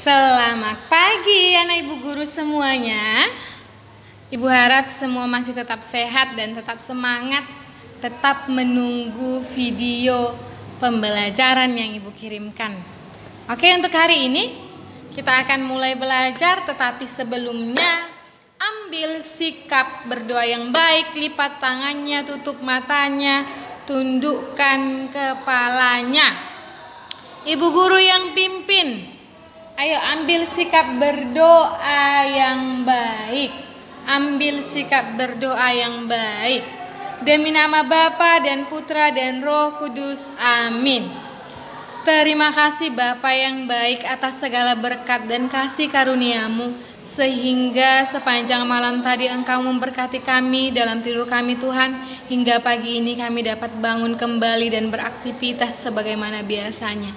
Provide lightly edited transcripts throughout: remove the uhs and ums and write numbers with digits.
Selamat pagi anak ibu guru semuanya. Ibu harap semua masih tetap sehat dan tetap semangat, tetap menunggu video pembelajaran yang ibu kirimkan. Oke, untuk hari ini kita akan mulai belajar, tetapi sebelumnya ambil sikap berdoa yang baik, lipat tangannya, tutup matanya, tundukkan kepalanya. Ibu guru yang pimpin, ayo ambil sikap berdoa yang baik. Ambil sikap berdoa yang baik. Demi nama Bapa dan Putra dan Roh Kudus. Amin. Terima kasih Bapa yang baik atas segala berkat dan kasih karunia-Mu, sehingga sepanjang malam tadi Engkau memberkati kami dalam tidur kami Tuhan, hingga pagi ini kami dapat bangun kembali dan beraktivitas sebagaimana biasanya.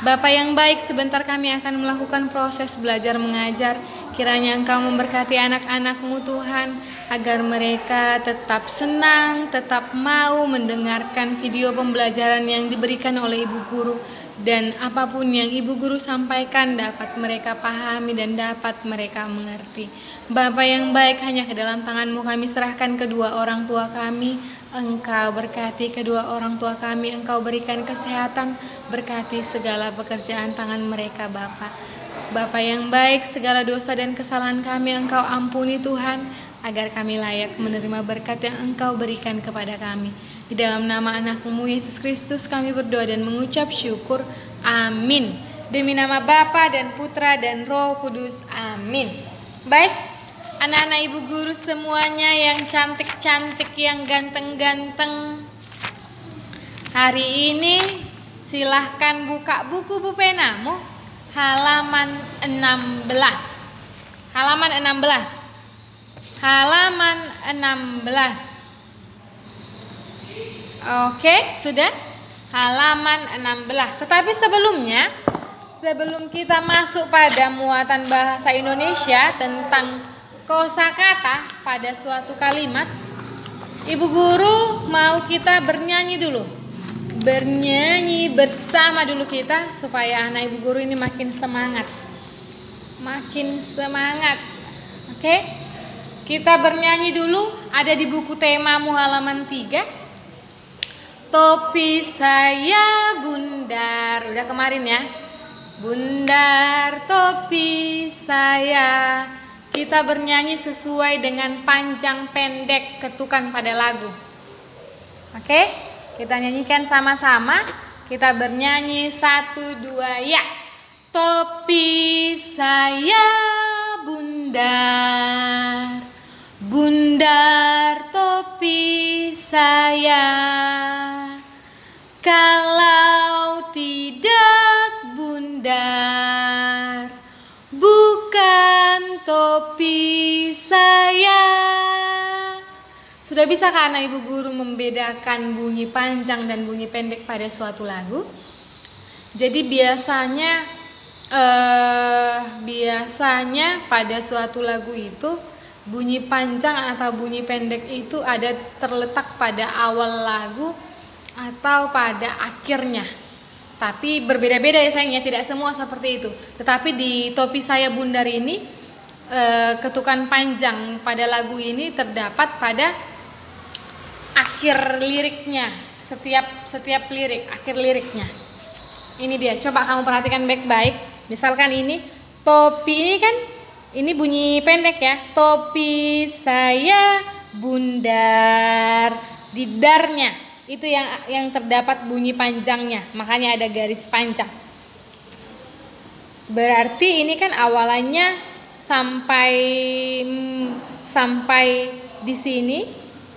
Bapa yang baik, sebentar kami akan melakukan proses belajar mengajar. Kiranya Engkau memberkati anak-anak-Mu Tuhan, agar mereka tetap senang, tetap mau mendengarkan video pembelajaran yang diberikan oleh Ibu Guru. Dan apapun yang Ibu Guru sampaikan dapat mereka pahami dan dapat mereka mengerti. Bapa yang baik, hanya ke dalam tangan-Mu kami serahkan kedua orang tua kami. Engkau berkati kedua orang tua kami, Engkau berikan kesehatan, berkati segala pekerjaan tangan mereka Bapa. Bapa yang baik, segala dosa dan kesalahan kami Engkau ampuni Tuhan, agar kami layak menerima berkat yang Engkau berikan kepada kami. Di dalam nama anak-Mu Yesus Kristus kami berdoa dan mengucap syukur. Amin. Demi nama Bapa dan Putra dan Roh Kudus. Amin. Baik, anak-anak ibu guru semuanya yang cantik-cantik, yang ganteng-ganteng, hari ini silahkan buka buku bupenamu halaman 16. Halaman 16. Halaman 16. Oke, sudah? Halaman 16. Tetapi sebelumnya, sebelum kita masuk pada muatan bahasa Indonesia tentang kosakata pada suatu kalimat, ibu guru mau kita bernyanyi dulu. Bernyanyi bersama dulu kita, supaya anak ibu guru ini makin semangat. Makin semangat. Oke? Kita bernyanyi dulu, ada di buku temamu halaman 3. Topi saya bundar, udah kemarin ya. Bundar topi saya. Kita bernyanyi sesuai dengan panjang pendek ketukan pada lagu. Oke, kita nyanyikan sama-sama. Kita bernyanyi 1, 2, ya. Topi saya bundar, bundar topi saya. Kalau tidak bundar, bukan topi saya. Sudah bisakah anak ibu guru membedakan bunyi panjang dan bunyi pendek pada suatu lagu? Jadi biasanya pada suatu lagu itu bunyi panjang atau bunyi pendek itu ada terletak pada awal lagu atau pada akhirnya. Tapi berbeda-beda ya sayangnya, tidak semua seperti itu. Tetapi di topi saya bundar ini, ketukan panjang pada lagu ini terdapat pada akhir liriknya. Setiap lirik, akhir liriknya. Ini dia, coba kamu perhatikan baik-baik. Misalkan ini, topi ini kan, ini bunyi pendek ya. Topi saya bundar, di darnya itu yang terdapat bunyi panjangnya, makanya ada garis panjang. Berarti ini kan awalannya sampai di sini,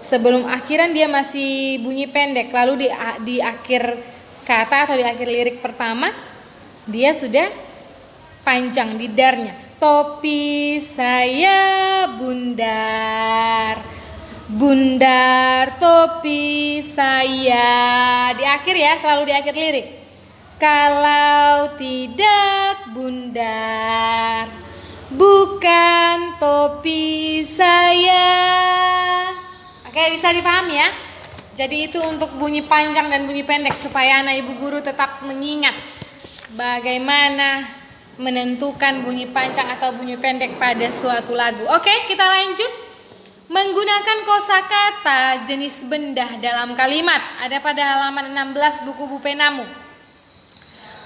sebelum akhiran dia masih bunyi pendek. Lalu di akhir kata atau di akhir lirik pertama dia sudah panjang di darnya. Topi saya bundar, bundar topi saya. Di akhir ya, selalu di akhir lirik. Kalau tidak bundar, bukan topi saya. Oke, bisa dipahami ya? Jadi itu untuk bunyi panjang dan bunyi pendek, supaya anak ibu guru tetap mengingat bagaimana menentukan bunyi panjang atau bunyi pendek pada suatu lagu. Oke, kita lanjut. Menggunakan kosakata jenis benda dalam kalimat. Ada pada halaman 16 buku Bu Penamu.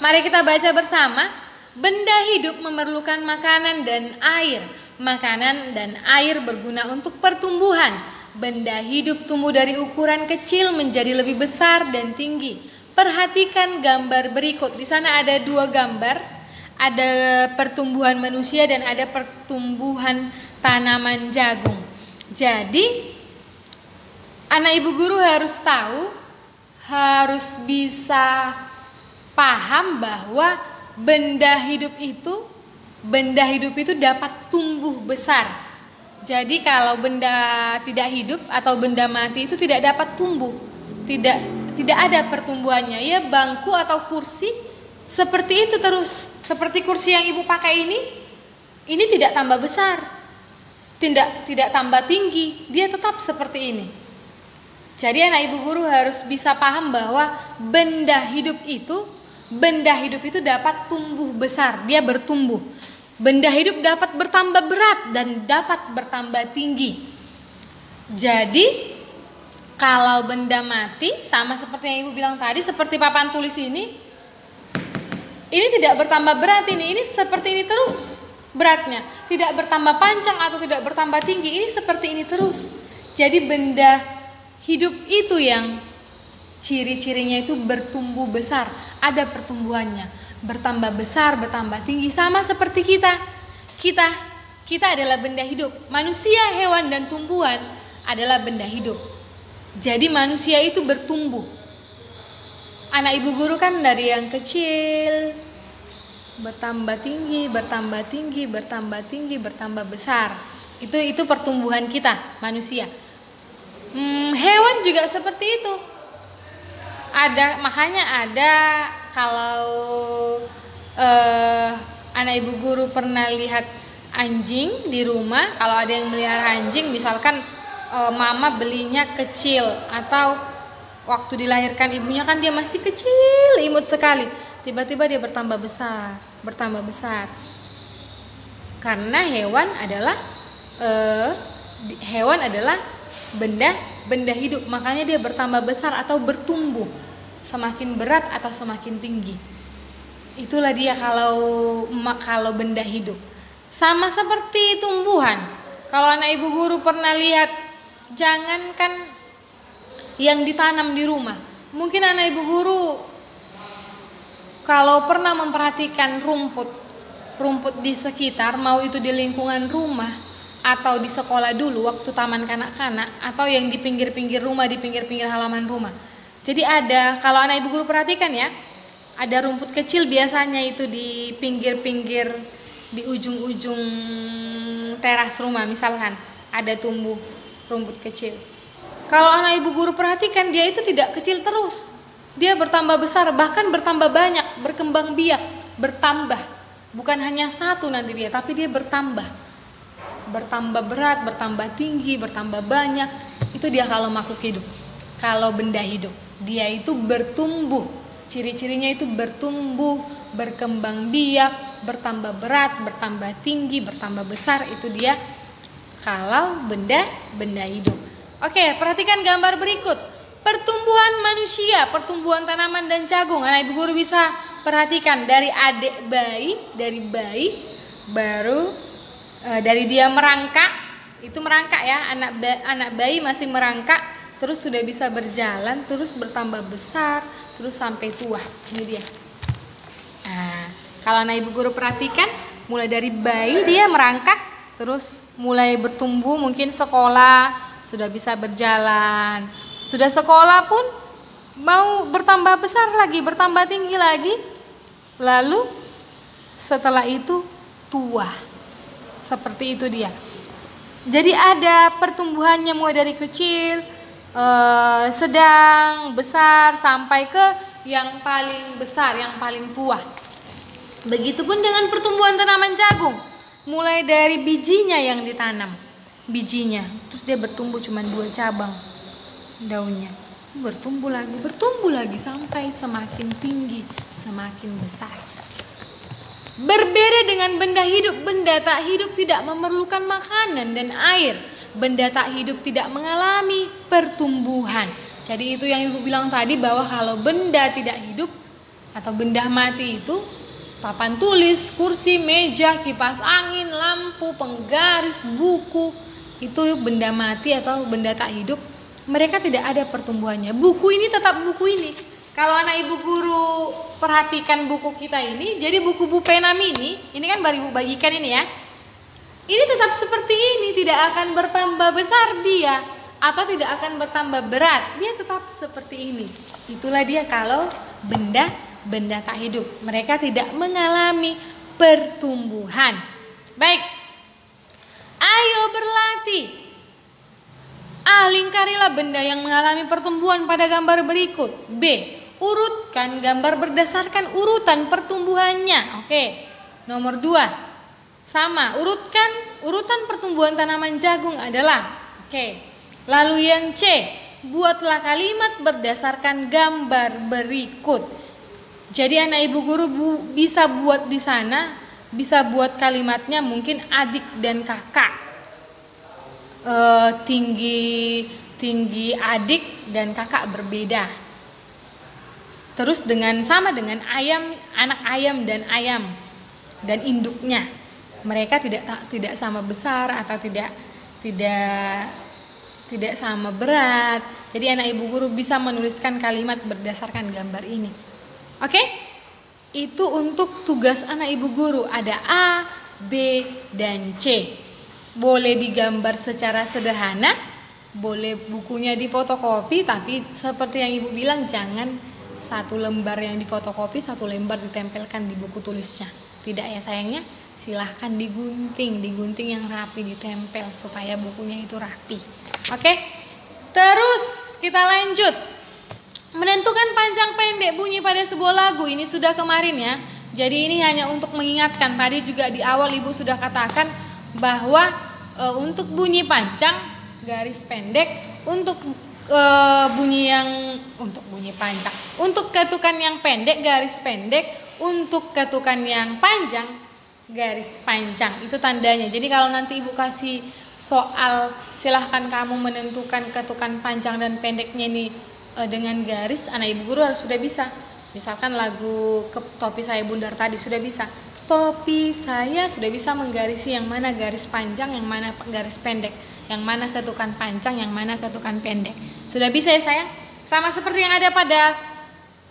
Mari kita baca bersama. Benda hidup memerlukan makanan dan air. Makanan dan air berguna untuk pertumbuhan. Benda hidup tumbuh dari ukuran kecil menjadi lebih besar dan tinggi. Perhatikan gambar berikut. Di sana ada 2 gambar. Ada pertumbuhan manusia dan ada pertumbuhan tanaman jagung. Jadi anak ibu guru harus tahu, harus bisa paham bahwa benda hidup itu dapat tumbuh besar. Jadi kalau benda tidak hidup atau benda mati itu tidak dapat tumbuh, tidak ada pertumbuhannya. Ya, bangku atau kursi seperti itu terus. Seperti kursi yang ibu pakai ini tidak tambah besar, tidak tambah tinggi, dia tetap seperti ini. Jadi anak ibu guru harus bisa paham bahwa benda hidup itu dapat tumbuh besar, dia bertumbuh. Benda hidup dapat bertambah berat dan dapat bertambah tinggi. Jadi kalau benda mati, sama seperti yang ibu bilang tadi, seperti papan tulis ini tidak bertambah berat, ini seperti ini terus beratnya, tidak bertambah panjang atau tidak bertambah tinggi, ini seperti ini terus. Jadi benda hidup itu yang ciri-cirinya itu bertumbuh besar, ada pertumbuhannya, bertambah besar, bertambah tinggi, sama seperti kita adalah benda hidup. Manusia, hewan dan tumbuhan adalah benda hidup. Jadi manusia itu bertumbuh. Anak ibu guru kan dari yang kecil bertambah tinggi, bertambah tinggi, bertambah tinggi, bertambah besar. Itu pertumbuhan kita manusia. Hewan juga seperti itu. Makanya ada kalau anak ibu guru pernah lihat anjing di rumah, kalau ada yang melihara anjing, misalkan mama belinya kecil atau waktu dilahirkan ibunya kan dia masih kecil, imut sekali. Tiba-tiba dia bertambah besar. Karena hewan adalah benda hidup, makanya dia bertambah besar atau bertumbuh, semakin berat atau semakin tinggi. Itulah dia kalau benda hidup. Sama seperti tumbuhan. Kalau anak ibu guru pernah lihat, jangankan yang ditanam di rumah, mungkin anak ibu guru kalau pernah memperhatikan rumput di sekitar, mau itu di lingkungan rumah atau di sekolah dulu waktu taman kanak-kanak, atau yang di pinggir-pinggir rumah, di pinggir-pinggir halaman rumah. Jadi kalau anak ibu guru perhatikan ya, ada rumput kecil biasanya itu di pinggir-pinggir, di ujung-ujung teras rumah misalkan, ada tumbuh rumput kecil. Kalau anak ibu guru perhatikan, dia itu tidak kecil terus. Dia bertambah besar, bahkan bertambah banyak, berkembang biak, bertambah. Bukan hanya satu nanti dia, tapi dia bertambah. Bertambah berat, bertambah tinggi, bertambah banyak. Itu dia kalau makhluk hidup. Kalau benda hidup, dia itu bertumbuh. Ciri-cirinya itu bertumbuh, berkembang biak, bertambah berat, bertambah tinggi, bertambah besar. Itu dia kalau benda hidup. Oke, perhatikan gambar berikut. Pertumbuhan manusia, pertumbuhan tanaman dan jagung. Anak ibu guru bisa perhatikan dari bayi, baru dari dia merangkak, itu merangkak ya, anak bayi masih merangkak, terus sudah bisa berjalan, terus bertambah besar, terus sampai tua. Ini dia. Nah, kalau anak ibu guru perhatikan, mulai dari bayi dia merangkak, terus mulai bertumbuh, mungkin sekolah, sudah bisa berjalan, sudah sekolah pun mau bertambah besar lagi, bertambah tinggi lagi, lalu setelah itu tua. Seperti itu dia. Jadi ada pertumbuhannya mulai dari kecil, sedang, besar, sampai ke yang paling besar, yang paling tua. Begitupun dengan pertumbuhan tanaman jagung, mulai dari bijinya yang ditanam, bijinya, terus dia bertumbuh cuma 2 cabang daunnya, bertumbuh lagi sampai semakin tinggi, semakin besar. Berbeda dengan benda hidup, benda tak hidup tidak memerlukan makanan dan air. Benda tak hidup tidak mengalami pertumbuhan. Jadi itu yang Ibu bilang tadi, bahwa kalau benda tidak hidup atau benda mati itu, papan tulis, kursi, meja, kipas angin, lampu, penggaris, buku, itu benda mati atau benda tak hidup. Mereka tidak ada pertumbuhannya. Buku ini tetap buku ini. Kalau anak Ibu guru perhatikan buku kita ini, jadi buku Bu Pena Mini, ini kan baru Ibu bagikan ini ya. Ini tetap seperti ini, tidak akan bertambah besar dia atau tidak akan bertambah berat. Dia tetap seperti ini. Itulah dia kalau benda tak hidup. Mereka tidak mengalami pertumbuhan. Baik. Ayo berlatih. Lingkarilah benda yang mengalami pertumbuhan pada gambar berikut. B. Urutkan gambar berdasarkan urutan pertumbuhannya. Oke. Nomor 2. Sama, urutan pertumbuhan tanaman jagung adalah. Oke. Lalu yang C, buatlah kalimat berdasarkan gambar berikut. Jadi anak Ibu guru bisa buat di sana, bisa buat kalimatnya mungkin adik dan kakak. Tinggi adik dan kakak berbeda. Terus sama dengan anak ayam dan induknya. Mereka tidak sama besar atau tidak sama berat. Jadi anak Ibu guru bisa menuliskan kalimat berdasarkan gambar ini. Oke? Itu untuk tugas anak Ibu guru. Ada A, B, dan C. Boleh digambar secara sederhana, boleh bukunya difotokopi, tapi seperti yang Ibu bilang, jangan satu lembar yang difotokopi, satu lembar ditempelkan di buku tulisnya. Tidak ya sayangnya. Silahkan digunting yang rapi, ditempel supaya bukunya itu rapi. Oke, terus kita lanjut. Menentukan panjang pendek bunyi pada sebuah lagu. Ini sudah kemarin ya. Jadi ini hanya untuk mengingatkan. Tadi juga di awal Ibu sudah katakan bahwa untuk bunyi panjang garis pendek, untuk ketukan yang pendek garis pendek, untuk ketukan yang panjang garis panjang. Itu tandanya. Jadi kalau nanti Ibu kasih soal, silahkan kamu menentukan ketukan panjang dan pendeknya ini dengan garis, anak Ibu guru harus sudah bisa. Misalkan lagu Topi Saya Bundar tadi sudah bisa. Topi saya sudah bisa menggarisi yang mana garis panjang, yang mana garis pendek, yang mana ketukan panjang, yang mana ketukan pendek. Sudah bisa ya sayang? Sama seperti yang ada pada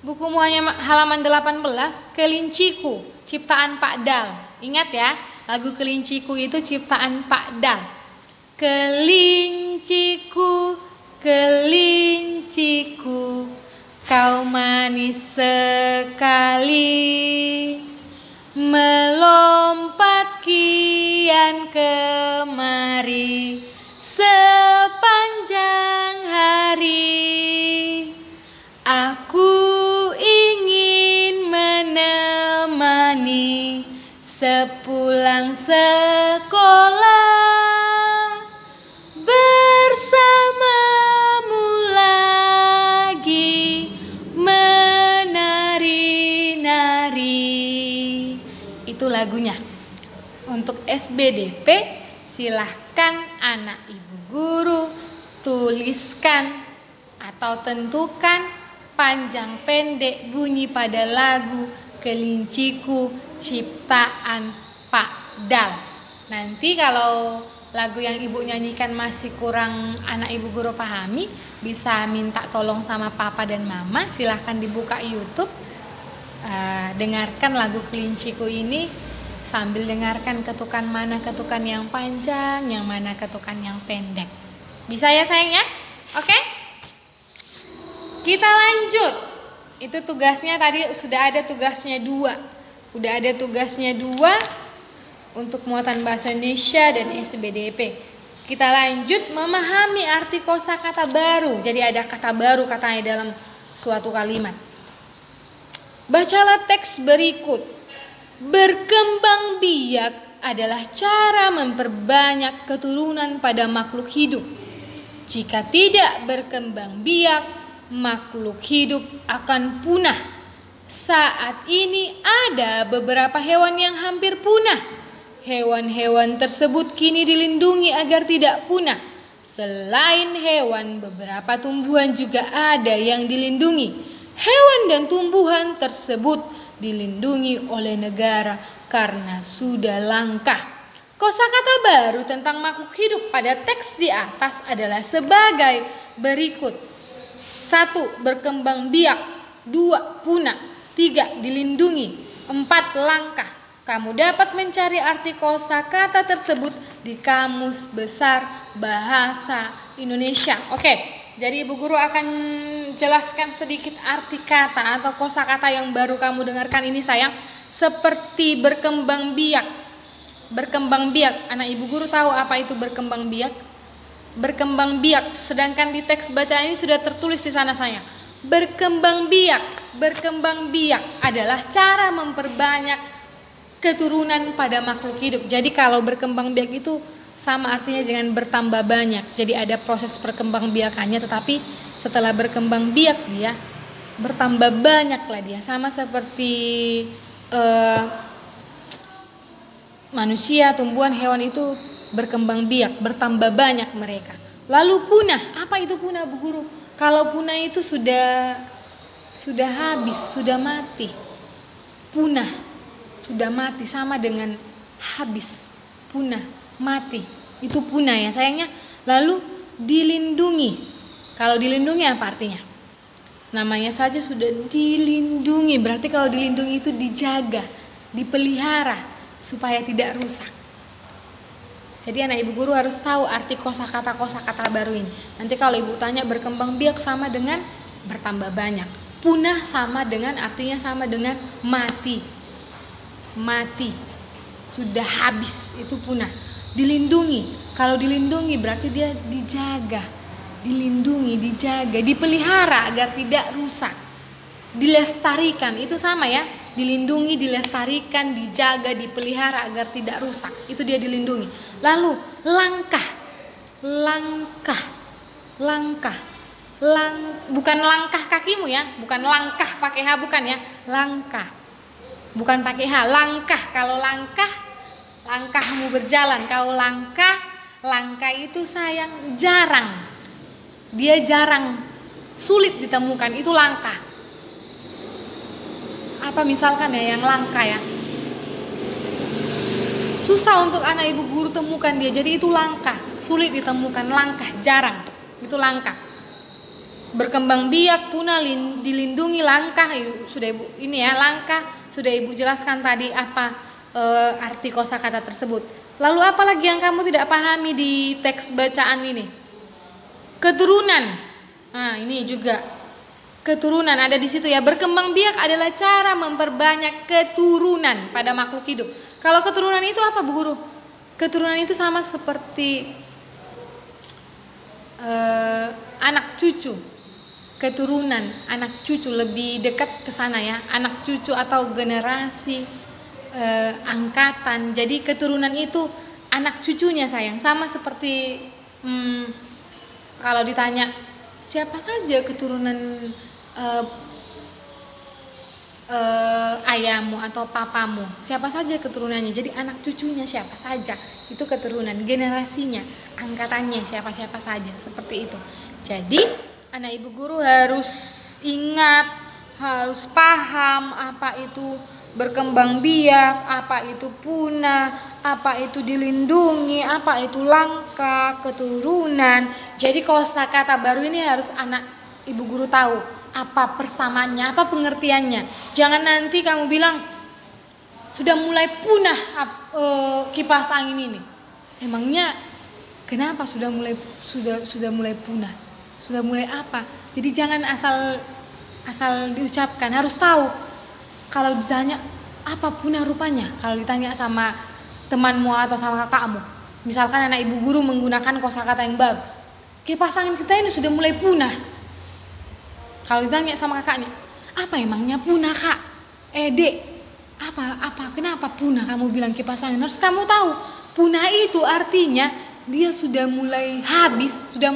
buku muanya halaman 18, Kelinciku, ciptaan Pak Dal. Ingat ya, lagu Kelinciku itu ciptaan Pak Dal. Kelinciku, kelinciku, kau manis sekali, melompat kian kemari sepanjang hari. Aku ingin menemani sepulang sekolah, bersamamu lagi menari-nari. Itu lagunya. Untuk SBDP, silahkan anak Ibu guru tuliskan atau tentukan panjang pendek bunyi pada lagu Kelinciku ciptaan Pak Dal. Nanti kalau lagu yang Ibu nyanyikan masih kurang anak Ibu guru pahami, bisa minta tolong sama papa dan mama. Silahkan dibuka YouTube, dengarkan lagu Kelinciku ini sambil dengarkan ketukan mana ketukan yang panjang, yang mana ketukan yang pendek. Bisa ya sayang ya? Oke? Kita lanjut. Itu tugasnya tadi sudah ada tugasnya 2. Udah ada tugasnya 2 untuk muatan bahasa Indonesia dan SBDP. Kita lanjut memahami arti kosakata baru. Jadi ada kata baru katanya dalam suatu kalimat. Bacalah teks berikut. Berkembang biak adalah cara memperbanyak keturunan pada makhluk hidup. Jika tidak berkembang biak, makhluk hidup akan punah. Saat ini ada beberapa hewan yang hampir punah. Hewan-hewan tersebut kini dilindungi agar tidak punah. Selain hewan, beberapa tumbuhan juga ada yang dilindungi. Hewan dan tumbuhan tersebut dilindungi oleh negara karena sudah langka. Kosakata baru tentang makhluk hidup pada teks di atas adalah sebagai berikut. 1. Berkembang biak. 2. Punah. 3. Dilindungi. 4. Langka. Kamu dapat mencari arti kosakata tersebut di Kamus Besar Bahasa Indonesia. Oke, jadi Ibu Guru akan jelaskan sedikit arti kata atau kosakata yang baru kamu dengarkan ini sayang. Seperti berkembang biak. Berkembang biak, anak Ibu Guru tahu apa itu berkembang biak? Berkembang biak, sedangkan di teks bacaan ini sudah tertulis di sana sayang. Berkembang biak adalah cara memperbanyak keturunan pada makhluk hidup. Jadi kalau berkembang biak itu sama artinya dengan bertambah banyak. Jadi ada proses perkembangbiakannya, tetapi setelah berkembang biak dia bertambah banyak lah dia. Sama seperti manusia, tumbuhan, hewan itu berkembang biak, bertambah banyak mereka. Lalu punah, apa itu punah Bu Guru? Kalau punah itu sudah habis, sudah mati. Punah, sudah mati sama dengan habis, punah, mati. Itu punah ya sayangnya. Lalu dilindungi. Kalau dilindungi apa artinya? Namanya saja sudah dilindungi, berarti kalau dilindungi itu dijaga, dipelihara supaya tidak rusak. Jadi anak Ibu Guru harus tahu arti kosakata baru ini. Nanti kalau Ibu tanya berkembang biak sama dengan bertambah banyak. Punah sama dengan artinya sama dengan mati. Mati. Sudah habis, itu punah. Dilindungi. Kalau dilindungi berarti dia dijaga. Dilindungi, dijaga, dipelihara agar tidak rusak. Dilestarikan, itu sama ya. Dilindungi, dilestarikan, dijaga, dipelihara agar tidak rusak. Itu dia dilindungi. Lalu langkah. Bukan langkah kakimu ya, bukan langkah pakai H, bukan ya. Langkah. Bukan pakai H, langkah. Kalau langkahmu berjalan. Kalau langkah itu sayang jarang. Dia jarang, sulit ditemukan, itu langkah. Apa misalkan ya yang langka ya, susah untuk anak Ibu Guru temukan dia, jadi itu langka, sulit ditemukan, langka, jarang, itu langka. Berkembang biak, punah, dilindungi, langka, sudah Ibu ini ya, langka sudah Ibu jelaskan tadi apa arti kosakata tersebut. Lalu apa lagi yang kamu tidak pahami di teks bacaan ini? Keturunan. Nah ini juga keturunan ada di situ ya. Berkembang biak adalah cara memperbanyak keturunan pada makhluk hidup. Kalau keturunan itu apa Bu Guru? Keturunan itu sama seperti anak cucu. Keturunan, anak cucu lebih dekat ke sana ya. Anak cucu atau generasi angkatan. Jadi keturunan itu anak cucunya sayang. Sama seperti kalau ditanya siapa saja keturunan ayahmu atau papamu, siapa saja keturunannya, jadi anak cucunya siapa saja, itu keturunan, generasinya, angkatannya siapa-siapa saja, seperti itu. Jadi anak Ibu Guru harus ingat, harus paham apa itu berkembang biak, apa itu punah, apa itu dilindungi, apa itu langka, keturunan. Jadi kosakata baru ini harus anak Ibu Guru tahu apa persamaannya, apa pengertiannya. Jangan nanti kamu bilang sudah mulai punah kipas angin ini. Emangnya kenapa sudah mulai punah? Sudah mulai apa? Jadi jangan asal diucapkan, harus tahu. Kalau ditanya apa punah rupanya, kalau ditanya sama temanmu atau sama kakakmu, misalkan anak Ibu Guru menggunakan kosakata yang baru, kipas angin kita ini sudah mulai punah. Kalau ditanya sama kakaknya, apa emangnya punah kak? Dek, apa kenapa punah kamu bilang kipas angin? Harus kamu tahu, punah itu artinya dia sudah mulai habis, sudah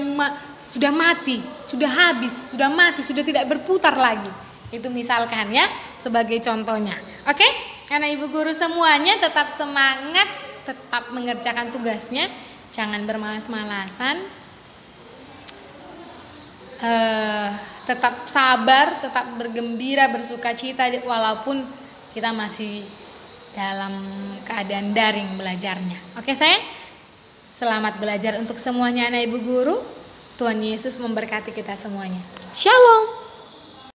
mati, sudah habis, sudah mati, sudah tidak berputar lagi. Itu misalkan ya, sebagai contohnya. Oke, anak ibu guru semuanya tetap semangat, tetap mengerjakan tugasnya, jangan bermalas-malasan, tetap sabar, tetap bergembira, bersukacita walaupun kita masih dalam keadaan daring belajarnya. Oke sayang, selamat belajar untuk semuanya anak ibu guru. Tuhan Yesus memberkati kita semuanya. Shalom.